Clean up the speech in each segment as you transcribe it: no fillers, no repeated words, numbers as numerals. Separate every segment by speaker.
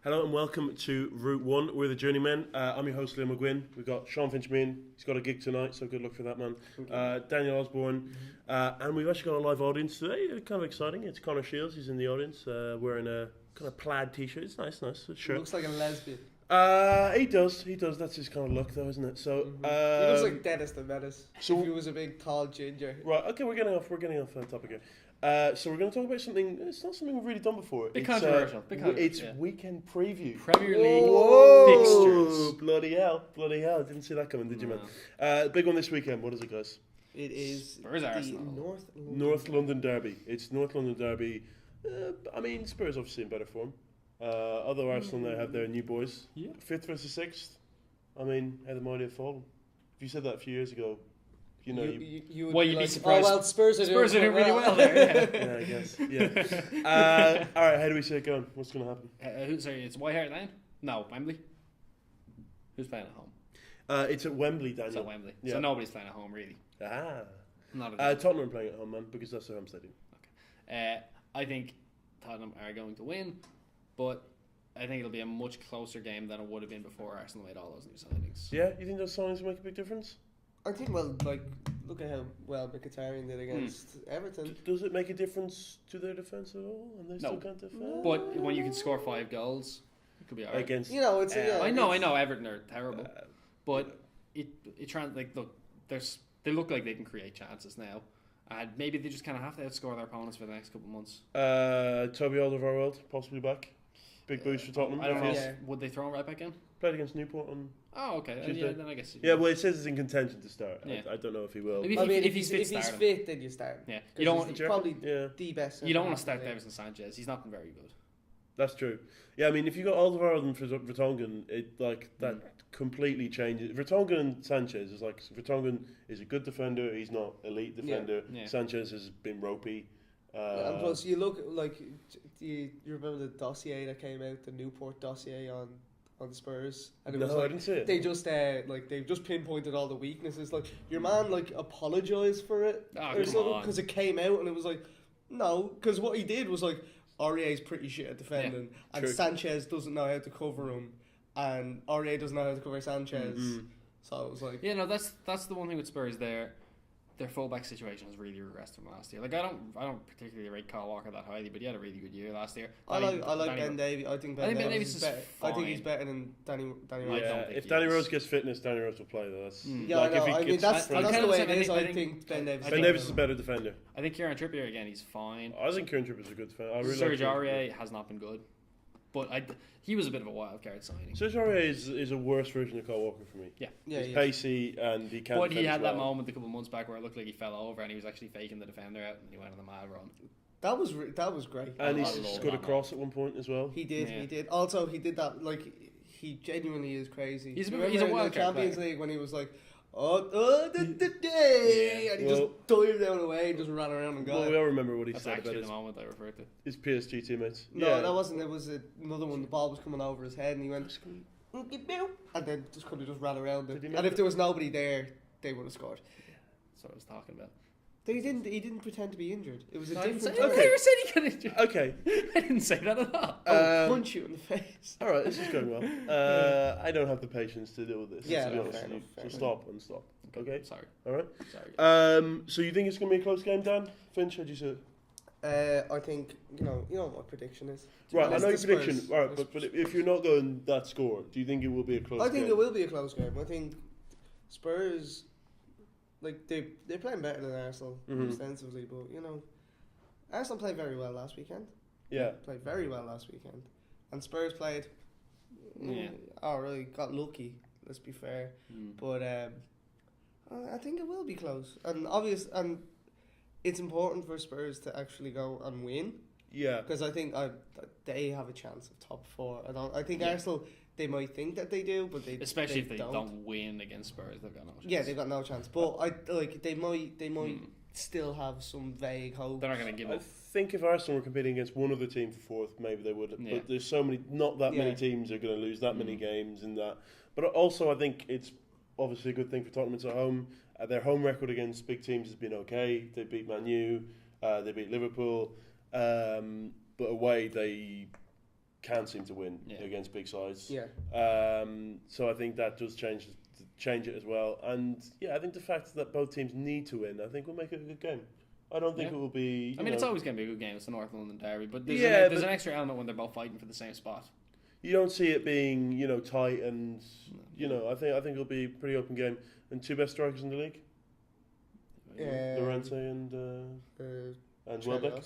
Speaker 1: Hello and welcome to Route 1. We're the Journeymen. I'm your host, Liam McGuinn. We've got Sean Finchman. He's got a gig tonight, so good luck for that, man. Daniel Osborne. And we've actually got a live audience today. Kind of exciting. It's Connor Shields. He's in the audience wearing a kind of plaid t-shirt. It's nice. Shirt.
Speaker 2: Looks like a lesbian.
Speaker 1: He does. That's his kind of look, though, isn't it? So
Speaker 2: he looks like Dennis the Menace.
Speaker 1: So
Speaker 2: if he was a big, tall ginger.
Speaker 1: Right. Okay, we're getting off that topic here. So we're going to talk about something. It's not something we've really done before.
Speaker 3: Big controversial.
Speaker 1: It's weekend preview.
Speaker 3: Premier League fixtures.
Speaker 1: Bloody hell! Didn't see that coming, did you, man? Big one this weekend. What is it, guys?
Speaker 2: It is
Speaker 3: Spurs Arsenal.
Speaker 1: North London derby. It's North London derby. I mean, Spurs obviously in better form. Although Arsenal now have their new boys.
Speaker 3: Yeah.
Speaker 1: 5th versus 6th. I mean, how the mighty have fallen. If you said that a few years ago, you
Speaker 3: you'd be surprised.
Speaker 2: Oh, well, Spurs are
Speaker 3: doing really well there.
Speaker 1: Yeah, I guess. Yeah. All right, how do we see it going? What's going to happen?
Speaker 3: It's White Hart Lane? No, Wembley. Who's playing at home?
Speaker 1: It's at Wembley, Daniel.
Speaker 3: It's at Wembley.
Speaker 1: Yeah.
Speaker 3: So nobody's playing at home, really.
Speaker 1: Not at Tottenham are playing at home, man, because that's their home stadium.
Speaker 3: Okay. I think Tottenham are going to win, but I think it'll be a much closer game than it would have been before Arsenal made all those new signings.
Speaker 1: Yeah, you think those signings will make a big difference?
Speaker 2: I think, look at how well Mkhitaryan did against Everton.
Speaker 1: Does it make a difference to their defence at all? And they still can't defend?
Speaker 3: But when you can score 5 goals, it could be alright.
Speaker 1: Against,
Speaker 2: it's
Speaker 3: I know, Everton are terrible, but it they look like they can create chances now, and maybe they just kind of have to outscore their opponents for the next couple of months.
Speaker 1: Toby Alderweireld possibly back. Big boost for Tottenham.
Speaker 3: I don't know. Yeah. Would they throw him right back in?
Speaker 1: Played against Newport on.
Speaker 3: Oh, okay. Then I guess.
Speaker 1: Yeah, well, it says it's in contention to start.
Speaker 3: Yeah.
Speaker 1: I don't know if he will.
Speaker 3: If he's
Speaker 2: fit, then you start.
Speaker 3: Yeah,
Speaker 2: you don't. He's probably the best.
Speaker 3: You don't want to start Davis and Sanchez. He's not been very good.
Speaker 1: That's true. Yeah, I mean, if you got Alderweireld and Vertonghen, that completely changes. Vertonghen and Sanchez is Vertonghen is a good defender. He's not elite defender.
Speaker 3: Yeah.
Speaker 1: Sanchez has been ropey.
Speaker 2: And plus, you look like you remember the dossier that came out, the Newport dossier on Spurs, and it was
Speaker 1: I didn't see it.
Speaker 2: They just they just pinpointed all the weaknesses. Like your man apologized for it or something because it came out and it was no, because what he did was Aurier's pretty shit at defending, and Sanchez doesn't know how to cover him, and Aurier doesn't know how to cover Sanchez. Mm-hmm. So it was
Speaker 3: that's the one thing with Spurs there. Their fullback situation has really regressed from last year. I don't particularly rate Kyle Walker that highly, but he had a really good year last year.
Speaker 2: I like Ben Davies. I think Ben Davies is better.
Speaker 3: Fine.
Speaker 2: I think he's better than Danny Rose.
Speaker 1: Yeah, if Danny Rose gets fitness, Danny Rose will play though. That's
Speaker 2: that's the way it is. I think Ben Davies.
Speaker 1: Ben Davies is a better defender.
Speaker 3: I think Kieran Trippier again. He's fine.
Speaker 1: I think Kieran Trippier's a good defender.
Speaker 3: Serge Aurier has not been good, but he was a bit of a wild card signing.
Speaker 1: Serge Aurier is a worse version of Kyle Walker for me.
Speaker 3: Yeah,
Speaker 1: he's pacey and he can't.
Speaker 3: But he had that moment a couple of months back where it looked like he fell over and he was actually faking the defender out and he went on the mad run.
Speaker 2: That was great.
Speaker 1: And he scored a cross at one point as well.
Speaker 2: He did. Also, he did that he genuinely is crazy.
Speaker 3: He's a wild card
Speaker 2: Champions
Speaker 3: player.
Speaker 2: League when he was the day, and he just dived down away and just ran around and got
Speaker 1: it. We all remember what he
Speaker 3: That's
Speaker 1: said
Speaker 3: actually
Speaker 1: about
Speaker 3: the moment I referred to.
Speaker 1: His PSG teammates.
Speaker 2: No, that wasn't. It was another one. The ball was coming over his head, and he went, and then just could have just ran around it. And if there was nobody there, they would have scored.
Speaker 3: Yeah, that's what I was talking about.
Speaker 2: He didn't pretend to be injured. It was a different.
Speaker 3: I never said he got injured.
Speaker 1: Okay,
Speaker 3: I didn't say that at all.
Speaker 2: Punch you in the face.
Speaker 1: All right, this is going well. I don't have the patience to deal with this.
Speaker 2: Yeah,
Speaker 1: to be honest with you. So stop and stop. Okay.
Speaker 3: Sorry.
Speaker 1: All right.
Speaker 3: Sorry.
Speaker 1: So you think it's going to be a close game, Dan? Finch, how do you see it?
Speaker 2: I think you know what my prediction is.
Speaker 1: Right, I know your prediction. All right, but if you're not going that score, do you think it will be a close game?
Speaker 2: I think it will be a close game. I think Spurs, they're playing better than Arsenal ostensibly, but Arsenal played very well last weekend.
Speaker 1: Yeah,
Speaker 2: played very well last weekend, and Spurs played. Got lucky. Let's be fair, but I think it will be close, and it's important for Spurs to actually go and win.
Speaker 1: Yeah,
Speaker 2: because I think they have a chance of top 4. I think Arsenal, they might think that they do, but
Speaker 3: especially if they don't win against Spurs, they've got no chance.
Speaker 2: Yeah, they've got no chance. But they might still have some vague hope.
Speaker 3: They're not going to give up.
Speaker 1: I think if Arsenal were competing against one other team for 4th, maybe they would. Yeah. But there's not that many teams are going to lose that many games in that. But also, I think it's obviously a good thing for Tottenham. It's at home. Their home record against big teams has been okay. They beat Man U. They beat Liverpool. But away, they can't seem to win against big sides.
Speaker 2: Yeah.
Speaker 1: So I think that does change it as well. And I think the fact that both teams need to win, I think will make it a good game. I don't think it will be.
Speaker 3: I mean, it's always going to be a good game. It's the North London derby, but there's, an extra element when they're both fighting for the same spot.
Speaker 1: You don't see it being tight, and I think it'll be a pretty open game. And two best strikers in the league, Llorente and Welbeck.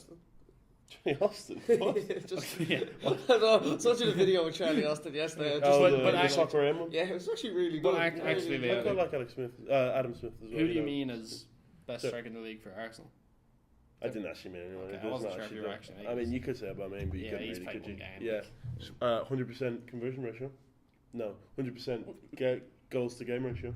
Speaker 1: Charlie Austin. What?
Speaker 2: I saw you the video with Charlie Austin yesterday.
Speaker 1: The soccer M one?
Speaker 2: Yeah, it was actually really good.
Speaker 3: But actually,
Speaker 1: I quite like Adam Smith as well.
Speaker 3: Who do you mean as best striker in the league for Arsenal?
Speaker 1: I didn't actually mean anyone.
Speaker 3: Okay, I wasn't sure if you were actually.
Speaker 1: I mean, you could say about me, but you couldn't really, could you?
Speaker 3: Game,
Speaker 1: 100% conversion ratio. No, 100% goals to game ratio.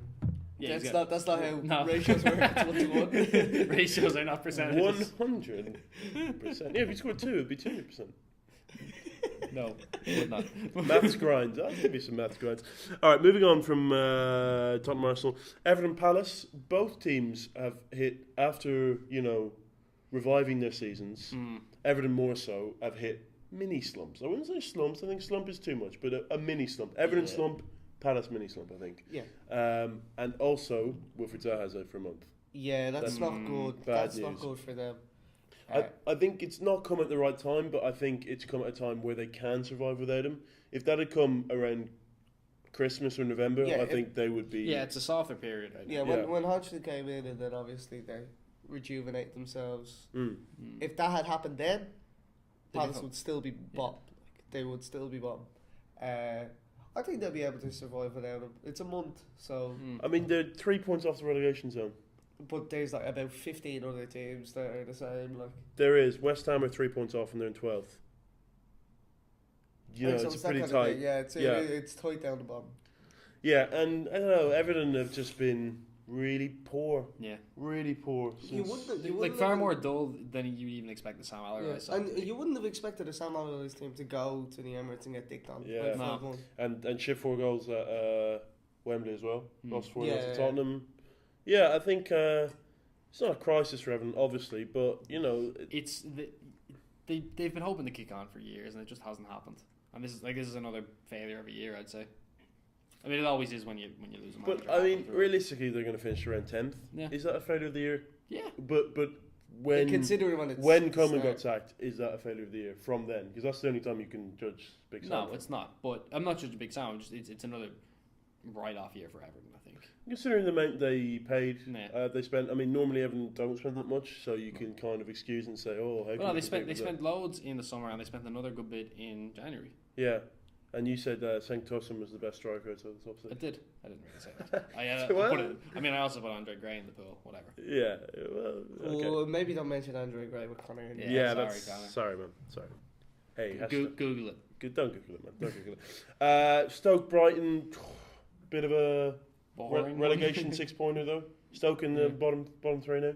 Speaker 2: Yeah, that's not how ratios work. It's 1-to-1.
Speaker 3: Ratios are not percentages.
Speaker 1: 100%. Yeah, if you scored 2, it'd be 200%.
Speaker 3: No, would not.
Speaker 1: Maths grinds. I'll give you some maths grinds. All right, moving on from Tottenham Arsenal. Everton Palace. Both teams have hit, after, reviving their seasons. Everton more so have hit mini slumps. I wouldn't say slumps. I think slump is too much, but a mini slump. Everton slump, Palace mini slump, I think.
Speaker 2: Yeah.
Speaker 1: And also, Wilfried Zaha's out for a month.
Speaker 2: Yeah, that's not good. That's not good for them.
Speaker 1: I think it's not come at the right time, but I think it's come at a time where they can survive without him. If that had come around Christmas or November, I think they would be...
Speaker 3: Yeah, it's a softer period.
Speaker 2: When Hodgson came in, and then obviously they rejuvenate themselves. If that had happened then, Palace would still be bottom. They would still be bottom. I think they'll be able to survive without him. It's a month, so...
Speaker 1: I mean, they're 3 points off the relegation zone.
Speaker 2: But there's about 15 other teams that are the same.
Speaker 1: There is. West Ham are 3 points off and they're in 12th. It's pretty tight.
Speaker 2: It's tight down the bottom.
Speaker 1: Yeah, and I don't know, Everton have just been really poor.
Speaker 3: Yeah.
Speaker 1: Really poor.
Speaker 2: You wouldn't
Speaker 3: far more dull than you even expect the Sam Allardyce.
Speaker 2: Yeah. And you wouldn't have expected the Sam Allardyce team to go to the Emirates and get dicked on.
Speaker 1: Yeah.
Speaker 2: No.
Speaker 1: And ship 4 goals at Wembley as well. Lost 4 goals to Tottenham. Yeah, I think it's not a crisis for Everton, obviously, but
Speaker 3: they've been hoping to kick on for years, and it just hasn't happened. And this is another failure of a year, I'd say. I mean, it always is when you lose a manager.
Speaker 1: But I mean, realistically, they're going to finish around 10th.
Speaker 3: Yeah.
Speaker 1: Is that a failure of the year?
Speaker 3: Yeah.
Speaker 1: But when
Speaker 2: considering
Speaker 1: when Coleman got sacked, is that a failure of the year from then? Because that's the only time you can judge Big Sam.
Speaker 3: No, it's not. But I'm not judging Big Sam. It's another write-off year for Everton, I think.
Speaker 1: Considering the amount they paid, they spent. I mean, normally Everton don't spend that much, so you can kind of excuse and say, "Oh, how can
Speaker 3: they spent loads in the summer, and they spent another good bit in January."
Speaker 1: Yeah, and you said St. Tosun was the best striker out of the top six.
Speaker 3: I didn't really say that. I also put Andre Gray in the pool. Whatever.
Speaker 1: Yeah. Well, okay.
Speaker 2: Well, maybe don't mention Andre Gray with Connor.
Speaker 1: Sorry, man. Sorry. Hey,
Speaker 3: Google it.
Speaker 1: Don't Google it, man. Don't Google it. Stoke Brighton, bit of a relegation 6-pointer though. Stoke in the bottom 3 now.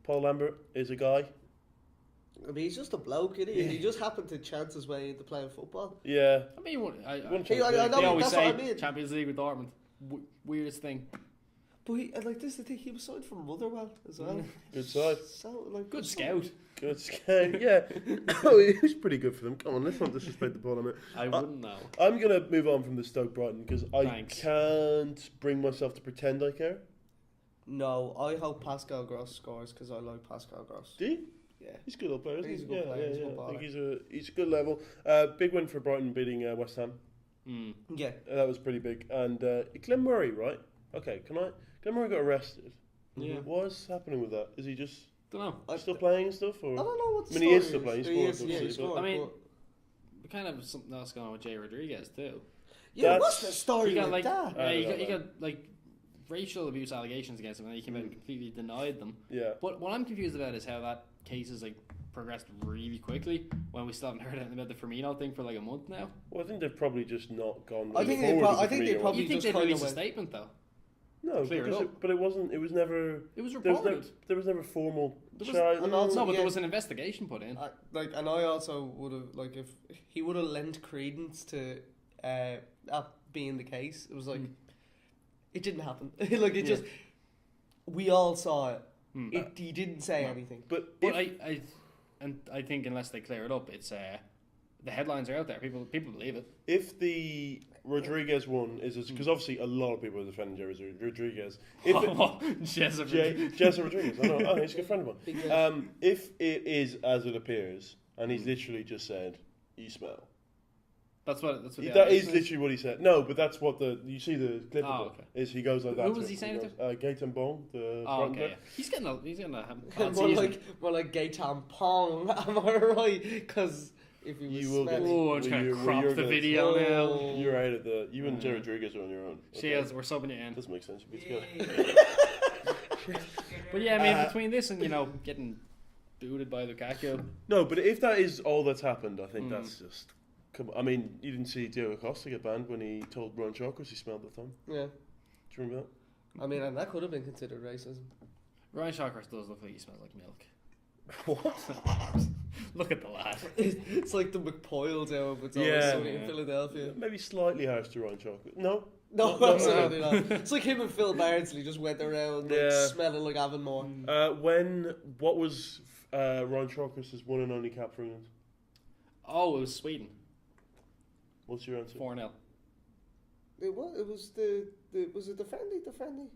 Speaker 1: Paul Lambert is a guy.
Speaker 2: I mean, he's just a bloke, isn't he? He just happened to chance his way into playing football.
Speaker 1: Yeah.
Speaker 3: I mean,
Speaker 2: I always say
Speaker 3: Champions League with Dortmund. Weirdest thing.
Speaker 2: But this is the thing. He was signed from Motherwell as well.
Speaker 1: Good side.
Speaker 3: Good scout.
Speaker 1: Good scout. Yeah. Oh, he was pretty good for them. Come on, let's not disrespect the Parliament.
Speaker 3: I wouldn't know.
Speaker 1: I'm gonna move on from the Stoke Brighton because I can't bring myself to pretend I care.
Speaker 2: No, I hope Pascal Gross scores because I like Pascal Gross.
Speaker 1: Do you?
Speaker 2: Yeah,
Speaker 1: he's a good old player. Isn't
Speaker 2: he's a good player.
Speaker 1: I think he's a good level. Big win for Brighton beating West Ham.
Speaker 2: Yeah,
Speaker 1: that was pretty big. And Glenn Murray, right? Okay, Glenn Murray got arrested.
Speaker 3: Yeah.
Speaker 1: What's happening with that? Is he just still playing and stuff? Or?
Speaker 2: I don't know what the
Speaker 1: I mean, he is still playing.
Speaker 2: He scored.
Speaker 3: I mean, we kind of have something else going on with Jay Rodriguez too.
Speaker 2: Yeah, what's the story with that?
Speaker 3: He got racial abuse allegations against him, and he came out and completely denied them.
Speaker 1: Yeah.
Speaker 3: But what I'm confused about is how that case has progressed really quickly when we still haven't heard anything about the Firmino thing for a month now.
Speaker 1: Well, I think they've probably just not gone.
Speaker 2: I think they probably.
Speaker 3: You think they'd release a statement though?
Speaker 1: No, but it wasn't. It was never.
Speaker 3: It was reported.
Speaker 1: There was never formal.
Speaker 3: But there was an investigation put in.
Speaker 2: And I also would have if he would have lent credence to that being the case. It was it didn't happen. Just we all saw it. He didn't say anything.
Speaker 3: But I think unless they clear it up, it's the headlines are out there. People believe it.
Speaker 1: If the Rodriguez one is because obviously a lot of people are defending Jerry Rodriguez. If Jesse Rodriguez, I know, he's a good friend of mine. If it is as it appears, and he's literally just said, "You smell."
Speaker 3: That
Speaker 1: is literally what he said. No, but that's what you see the clip of it is. He goes like that.
Speaker 3: Who was he saying it to?
Speaker 1: Gaetan Bong, the
Speaker 3: okay. Yeah. He's gonna
Speaker 2: more like Gaetan Pong. Am I right? Because if he was
Speaker 3: I'm just gonna crop the video now.
Speaker 1: You're out of the. You and Jerry Rodriguez are on your own.
Speaker 3: Cheers, we're subbing you in.
Speaker 1: Doesn't make sense. You'd be together.
Speaker 3: But yeah, I mean, between this and getting booted by Lukaku.
Speaker 1: No, but if that is all that's happened, I think that's just. I mean, you didn't see Diego Costa get banned when he told Ron Chalkers he smelled the thumb.
Speaker 2: Yeah.
Speaker 1: Do you remember
Speaker 2: that? I mean, and that could have been considered racism.
Speaker 3: Ryan Chalkers does look like he smells like milk.
Speaker 1: What?
Speaker 3: Look at the lad.
Speaker 2: It's like the McPoyles out of It's Always Sunny in Philadelphia.
Speaker 1: Maybe slightly harsh to Ryan Chalkers. No,
Speaker 2: absolutely not. It's like him and Phil Bardsley just went around smelling like Avonmore.
Speaker 1: What was Ryan Chalkers' one and only cap for England?
Speaker 3: Oh, it was Sweden.
Speaker 1: What's your answer?
Speaker 3: 4-0.
Speaker 2: It was the friendly.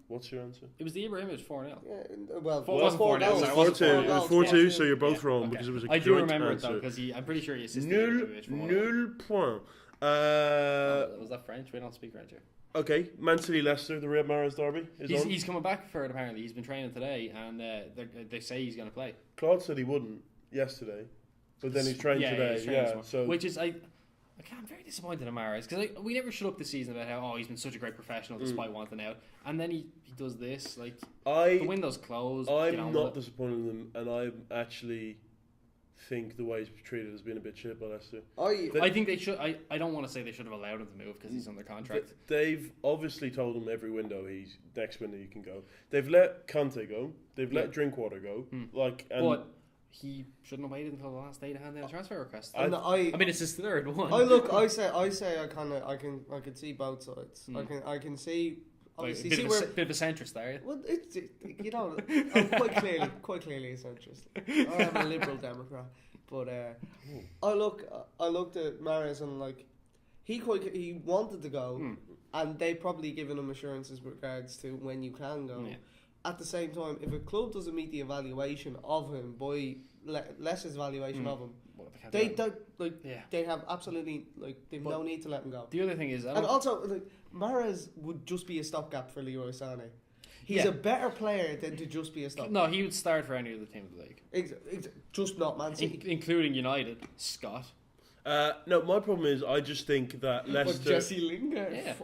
Speaker 1: What's your answer?
Speaker 3: It was the Ibrahimovic 4-0.
Speaker 2: Yeah, well,
Speaker 3: it wasn't 4-0.
Speaker 1: It was 4-2. It was 4-2. So you're both wrong because it was a joint answer.
Speaker 3: I do remember it though because I'm pretty sure he assisted.
Speaker 1: Nul point.
Speaker 3: Was that French? We don't speak French here.
Speaker 1: Okay, Man City Leicester, the Riyad Mahrez derby is on.
Speaker 3: He's coming back for it apparently. He's been training today, and they say he's going to play.
Speaker 1: Claude said he wouldn't yesterday, but then he's trained today. So
Speaker 3: which is I'm very disappointed in Mahrez because we never shut up this season about how he's been such a great professional despite wanting out, and then he does this the window's closed.
Speaker 1: I'm not disappointed in him, and I actually think the way he's treated has been a bit shit by Leicester.
Speaker 3: I think they should. I don't want to say they should have allowed him to move because he's under contract.
Speaker 1: They've obviously told him every window next window you can go. They've let Conte go. They've let Drinkwater go. But he shouldn't have waited until the last day to hand in a transfer request. I mean, it's his third one.
Speaker 2: I say I can see both sides. I can see.
Speaker 3: Obviously, bit of a centrist there.
Speaker 2: Well, I'm quite clearly a centrist. I am a liberal Democrat, but I looked at Mahrez and he wanted to go, and they probably given him assurances with regards to when you can go. Yeah. At the same time, if a club doesn't meet the evaluation of him by Leicester's evaluation of him, they have absolutely they've no need to let him go.
Speaker 3: The other thing is,
Speaker 2: and also Mahrez would just be a stopgap for Leroy Sané. He's a better player than to just be a stopgap.
Speaker 3: No, he would start for any other team in the league.
Speaker 2: Just not Man City,
Speaker 3: including United. Scott.
Speaker 1: No, my problem is I just think that Leicester.
Speaker 2: Jesse Lingard.
Speaker 1: Yeah.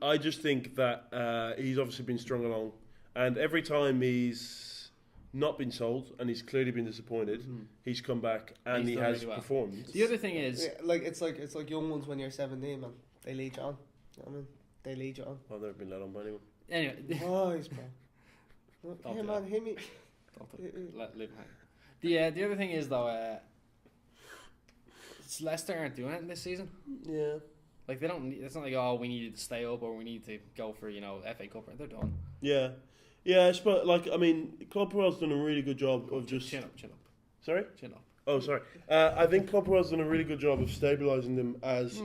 Speaker 1: I just think that he's obviously been strung along, and every time he's not been sold and he's clearly been disappointed, he's come back and he has really performed.
Speaker 3: The other thing is,
Speaker 2: it's like young ones when you're 17, man. They lead you on. You know what I mean? They lead you on.
Speaker 1: I've never been led on by anyone.
Speaker 3: Anyway,
Speaker 2: nice man. Hey man, hit me.
Speaker 3: Let live hang. The other thing is though, Leicester aren't doing anything this season.
Speaker 1: Yeah.
Speaker 3: They don't. It's not like we needed to stay up or we need to go for FA Cup. They're done.
Speaker 1: Yeah. Yeah, but Claude Puel's done a really good job of just
Speaker 3: chin up.
Speaker 1: Sorry?
Speaker 3: Chin up.
Speaker 1: Oh, sorry. I think Claude Puel's done a really good job of stabilising them as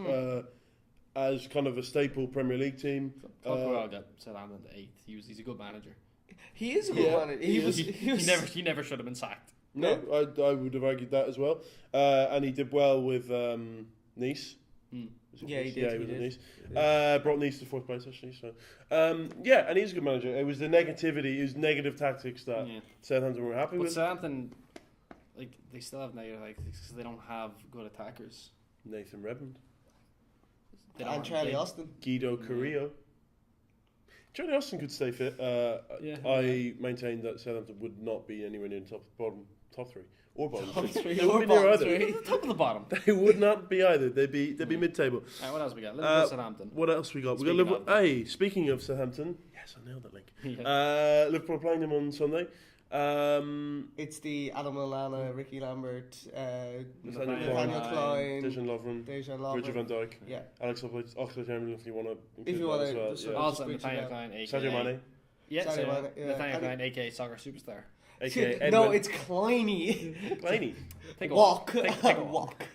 Speaker 1: kind of a staple Premier League team.
Speaker 3: Claude Puel got Southampton to 8th. He's a good manager.
Speaker 2: He is a good manager.
Speaker 3: He never should have been sacked.
Speaker 1: No, I would have argued that as well. And he did well with Nice.
Speaker 2: Yeah, he did.
Speaker 1: Nice. Brought Nice to 4th place actually. So, and he's a good manager. It was the negativity, it was negative tactics that Southampton were happy with.
Speaker 3: Southampton, they still have negative tactics because they don't have good attackers.
Speaker 1: Nathan Redmond.
Speaker 2: And Charlie Austin.
Speaker 1: Guido Carrillo. Charlie Austin could stay fit. I maintain that Southampton would not be anywhere near the top 3. Or bottom three. They wouldn't be near either.
Speaker 3: Top of the bottom.
Speaker 1: They would not be either. They'd be mid-table.
Speaker 3: Alright, what else we got? Liverpool, Southampton.
Speaker 1: What else we got? Speaking of Southampton, yes, I nailed that link. Liverpool playing them on Sunday.
Speaker 2: It's the Adam Lallana, Ricky Lambert,
Speaker 1: Nathaniel
Speaker 2: Klein,
Speaker 1: Dejan Lovren, Virgil van Dijk, Alex Oxlade-Chamberlain if you want to
Speaker 3: as well. Also Nathaniel Klein, aka
Speaker 1: Sadio Mane.
Speaker 3: Nathaniel Klein, aka soccer superstar.
Speaker 2: No, it's Kleiny.
Speaker 1: Kleiny.
Speaker 3: Take a
Speaker 2: walk.
Speaker 3: Take a walk.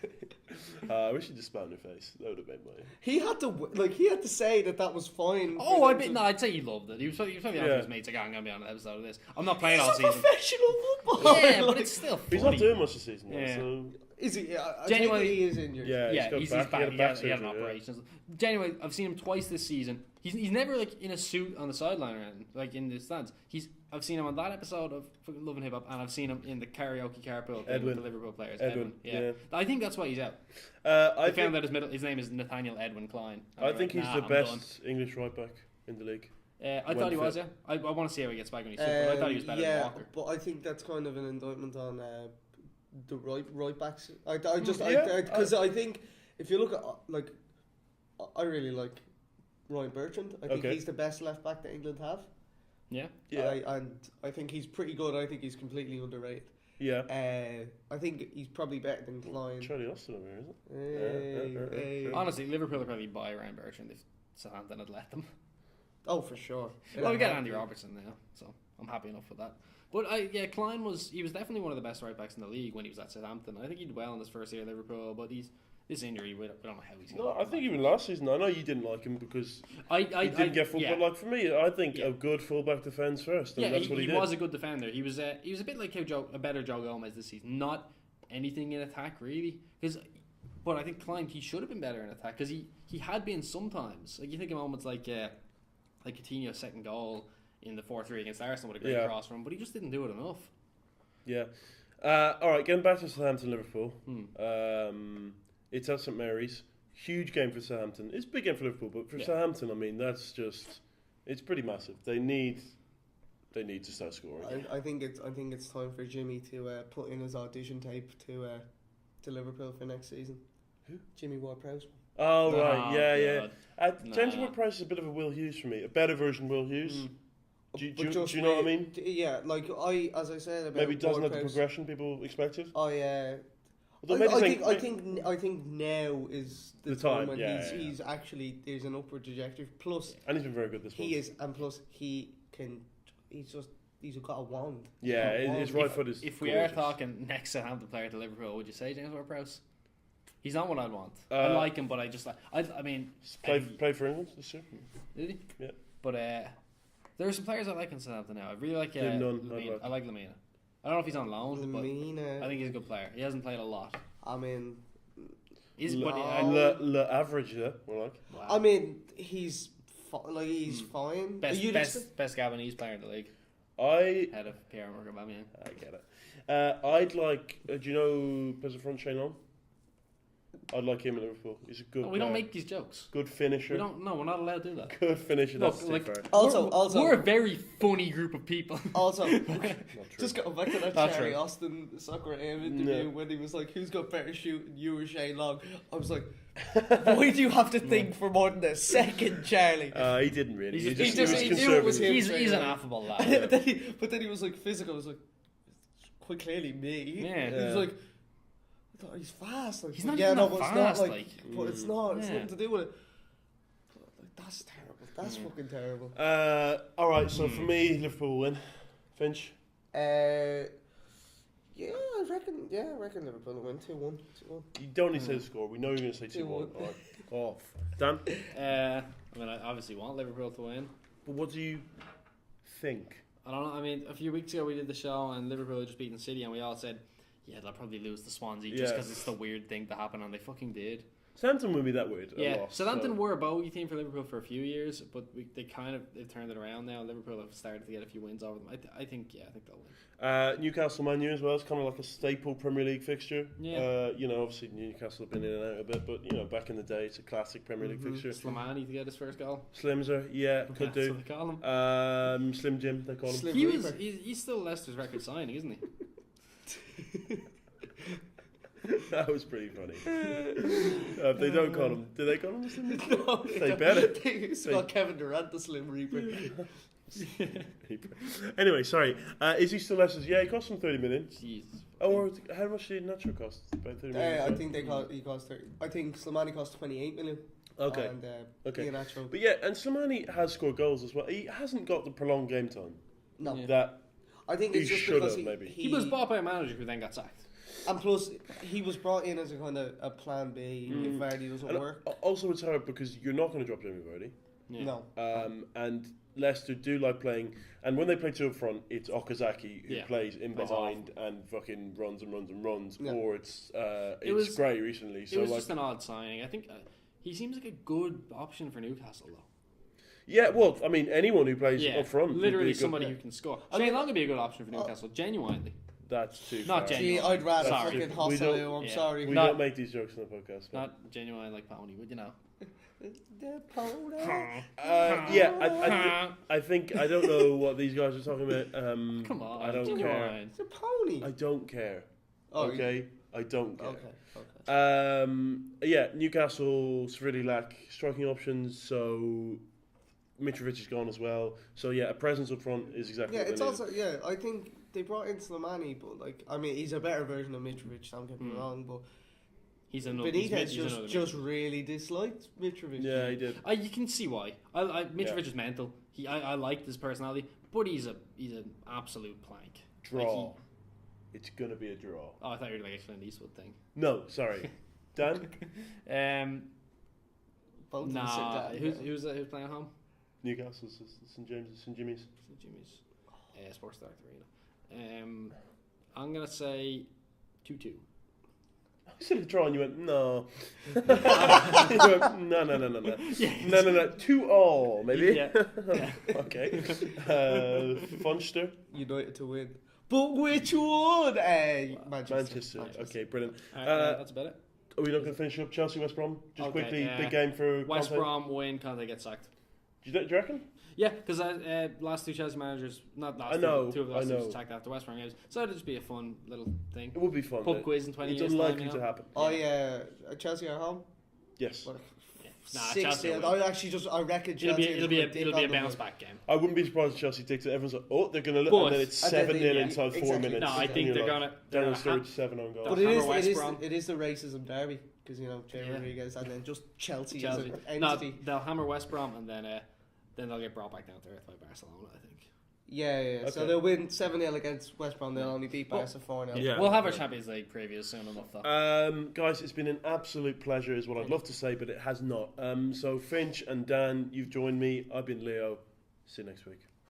Speaker 1: I wish he'd just spat in her face. That would have made my...
Speaker 2: He had to say that was fine.
Speaker 3: Oh, I'd say he loved it. He was probably after his mates like, I'm going to be on an episode of this. I'm not playing all season.
Speaker 2: He's a professional footballer.
Speaker 3: Yeah, but it's still funny.
Speaker 1: He's not doing much this season,
Speaker 3: Yeah.
Speaker 1: so...
Speaker 2: Is he? I
Speaker 3: Genuinely,
Speaker 2: think he is injured.
Speaker 1: Yeah,
Speaker 3: he's
Speaker 1: got
Speaker 3: back.
Speaker 1: He had
Speaker 3: He had an operation. Genuinely, I've seen him twice this season. He's never like in a suit on the sideline or anything, like in the stands. I've seen him on that episode of fucking Love and Hip Hop, and I've seen him in the karaoke carpool thing with the Liverpool players. Edwin. Yeah. I think that's why he's out. I found that his name is Nathaniel Edwin Klein.
Speaker 1: I think he's the best English right back in the league.
Speaker 3: I thought he was. Yeah, I want to see how he gets back when he's fit. But I thought he was better than Walker.
Speaker 2: But I think that's kind of an indictment on the right backs. Because I think if you look at I really like Ryan Bertrand. I think he's the best left back that England have.
Speaker 3: Yeah.
Speaker 2: And I think he's pretty good. I think he's completely underrated.
Speaker 1: Yeah.
Speaker 2: I think he's probably better than Klein.
Speaker 1: Charlie Austin over here, isn't
Speaker 2: Hey.
Speaker 3: Honestly, Liverpool would probably buy Ryan Bertrand if Southampton had let them.
Speaker 2: Oh, for sure.
Speaker 3: Well, we got Andy Robertson now, so I'm happy enough with that. But Klein was definitely one of the best right backs in the league when he was at Southampton. I think he did well in his first year at Liverpool, but this injury, we don't know how he's going to
Speaker 1: I think even last season, I know you didn't like him because he didn't get full, but like for me, I think a good fullback defends first, and that's what he did.
Speaker 3: He was a good defender. He was a bit like a better Joe Gomez this season. Not anything in attack really, but I think Klein, he should have been better in attack because he had been sometimes. Like you think of moments like Coutinho's second goal in the 4-3 against Arsenal with a great cross from him, but he just didn't do it enough.
Speaker 1: Yeah. All right, getting back to Southampton Liverpool. It's at St Mary's. Huge game for Southampton. It's a big game for Liverpool, but for Southampton, I mean, that's just... It's pretty massive. They need to start scoring.
Speaker 2: I think it's time for Jimmy to put in his audition tape to Liverpool for next season.
Speaker 1: Who?
Speaker 2: Jimmy Ward-Prowse.
Speaker 1: Oh, right. Yeah.
Speaker 3: God.
Speaker 1: James Ward-Prowse is a bit of a Will Hughes for me. A better version of Will Hughes. Do you know what I mean?
Speaker 2: Yeah, as I said about
Speaker 1: maybe doesn't have the progression people expected.
Speaker 2: I think now is the time when he's actually there's an upward trajectory. Plus,
Speaker 1: and he's been very good this month.
Speaker 2: He is, and plus he's got a wand.
Speaker 1: Yeah, his right foot is.
Speaker 3: If we are talking next Southampton player to Liverpool, would you say James Ward-Prowse? He's not what I'd want. I like him, but I mean,
Speaker 1: play for England this year.
Speaker 3: Did he?
Speaker 1: Yeah.
Speaker 3: But there are some players I like in Southampton now. I really like Lamina. I like Lamina. I don't know if he's on loan, but I think he's a good player. He hasn't played a lot.
Speaker 2: I mean,
Speaker 1: average, yeah. Wow.
Speaker 2: I mean, he's fine.
Speaker 3: Best Gabonese player in the league. Head of Pierre Aubameyang.
Speaker 1: I get it. I'd like. Do you know Pesafront Cheylon? I'd like him in Liverpool. He's a good.
Speaker 3: We don't make these jokes.
Speaker 1: Good finisher.
Speaker 3: We're not allowed to do that.
Speaker 1: Good finisher.
Speaker 3: Look,
Speaker 2: also,
Speaker 3: we're a very funny group of people.
Speaker 2: Also, just going back to that Charlie Austin Soccer AM interview when he was like, "Who's got better shooting, you or Shane Long?" I was like, "Why do you have to think for more than a second, Charlie?"
Speaker 1: He didn't really.
Speaker 2: He knew it was him.
Speaker 3: He's an affable lad.
Speaker 2: But then he was like physical. I was like, quite clearly me.
Speaker 3: Yeah.
Speaker 2: He was like. I thought he's fast. Like,
Speaker 3: he's not
Speaker 2: fast.
Speaker 3: But
Speaker 2: it's not. It's nothing to do with it. That's terrible. That's fucking terrible.
Speaker 1: All right. So for me, Liverpool win. Finch.
Speaker 2: I reckon Liverpool will win 2-1.
Speaker 1: You don't need to say the score. We know you're going to say 2-1. All right. Off. Dan.
Speaker 3: I obviously want Liverpool to win.
Speaker 1: But what do you think?
Speaker 3: I don't know. I mean, a few weeks ago we did the show and Liverpool had just beaten City, and we all said, yeah, they'll probably lose to Swansea just because it's the weird thing to happen, and they fucking did.
Speaker 1: Southampton would be that weird.
Speaker 3: Southampton were a bogey team for Liverpool for a few years, but they've turned it around now. Liverpool have started to get a few wins over them. I think they'll win.
Speaker 1: Newcastle Man U as well. It's kind of like a staple Premier League fixture.
Speaker 3: Yeah.
Speaker 1: Obviously Newcastle have been in and out a bit, but back in the day, it's a classic Premier League fixture.
Speaker 3: Slimani to get his first goal.
Speaker 1: Slimser, could do.
Speaker 3: That's what they call him.
Speaker 1: Slim Jim, they call him.
Speaker 3: He's still Leicester's record signing, isn't he?
Speaker 1: That was pretty funny. They don't call him. Do they call him the Slim Reaper?
Speaker 2: No,
Speaker 1: they better.
Speaker 2: It's got Kevin Durant, the Slim Reaper.
Speaker 1: Anyway, sorry. Is he still Leicester's? Yeah, he cost him 30 million.
Speaker 3: Jesus.
Speaker 1: Or how much did Nacho cost? About 30 million.
Speaker 2: I think he cost 30. I think Slimani cost 28 million.
Speaker 1: Okay.
Speaker 2: And,
Speaker 1: okay.
Speaker 2: Nacho.
Speaker 1: But yeah, and Slimani has scored goals as well. He hasn't got the prolonged game time.
Speaker 2: No.
Speaker 1: That
Speaker 2: I think it's just because
Speaker 3: he was bought by a manager who then got sacked.
Speaker 2: And plus, he was brought in as a kind of a plan B if Vardy doesn't work.
Speaker 1: Also, it's hard because you're not going to drop Jamie Vardy.
Speaker 2: No.
Speaker 1: And Leicester do like playing, and when they play two up front, it's Okazaki who plays in behind and fucking runs and runs and runs. Yeah. Or it's great recently. So
Speaker 3: it was just an odd signing. I think he seems like a good option for Newcastle though.
Speaker 1: Yeah, well, I mean, anyone who plays up front,
Speaker 3: literally somebody who can score. Shane Long would be a good option for Newcastle. Genuinely.
Speaker 1: That's too
Speaker 3: not
Speaker 1: far.
Speaker 3: genuine.
Speaker 2: I'd rather fucking Hosselu. I'm sorry.
Speaker 1: We don't make these jokes on the podcast.
Speaker 3: Not genuine like Pony, would you know?
Speaker 2: The pony.
Speaker 1: I think I don't know what these guys are talking about.
Speaker 3: Come on,
Speaker 1: I don't care.
Speaker 2: It's a pony.
Speaker 1: I don't care.
Speaker 2: Oh,
Speaker 1: okay, I don't care.
Speaker 2: Okay.
Speaker 1: Newcastle's really lack striking options, so Mitrovic is gone as well. So a presence up front is exactly.
Speaker 2: Yeah,
Speaker 1: what
Speaker 2: it's
Speaker 1: they
Speaker 2: also I think they brought in Slimani, but he's a better version of Mitrovic. Don't get me wrong, but. Benitez just really disliked Mitrovic.
Speaker 1: Yeah, he did.
Speaker 3: You can see why. Mitrovic is mental. I liked his personality, but he's an absolute plank.
Speaker 1: Draw. It's gonna be a draw.
Speaker 3: Oh, I thought you were like a Clint Eastwood thing.
Speaker 1: No, sorry, Dan.
Speaker 3: Who's playing at home?
Speaker 1: Newcastle, St James's, St Jimmy's.
Speaker 3: St Jimmy's, Sports Direct Arena. I'm gonna say 2-2.
Speaker 1: I said a draw and you went, no. You went, no. Yeah, no. 2-2, maybe?
Speaker 3: Yeah.
Speaker 1: Okay. Funster?
Speaker 2: United to win. But which one?
Speaker 1: Manchester. Okay, brilliant.
Speaker 3: That's about it.
Speaker 1: Are we not going to finish up Chelsea, West Brom? Just quickly, big game for
Speaker 3: West Brom win, Conte get sacked.
Speaker 1: Do you reckon?
Speaker 3: Yeah, because last two Chelsea managers, two of the last two attacked after West Brom games, so it'd just be a fun little thing.
Speaker 1: It would be fun.
Speaker 3: Pub quiz in 20 years.
Speaker 1: It's unlikely to happen.
Speaker 2: Oh yeah, Chelsea at home.
Speaker 1: Yes.
Speaker 3: Chelsea.
Speaker 2: I reckon Chelsea.
Speaker 3: It'll be a bounce back game.
Speaker 1: I wouldn't be surprised if Chelsea takes it. Everyone's like, oh, they're going to look, and then it's 7-0 inside 4 minutes.
Speaker 3: No, I think they're going to.
Speaker 1: Daniel Sturridge 7 on goal.
Speaker 2: But it is the racism derby because Jay Rodriguez and then just Chelsea. As an entity.
Speaker 3: No, they'll hammer West Brom and then they'll get brought back down to earth by Barcelona, I think.
Speaker 2: Yeah. Okay. So they'll win 7-0 against West Brom. They'll only beat Barca 4-0.
Speaker 3: Yeah. We'll have our Champions League previews soon enough, though.
Speaker 1: Guys, it's been an absolute pleasure, is what I'd love to say, but it has not. So Finch and Dan, you've joined me. I've been Leo. See you next week.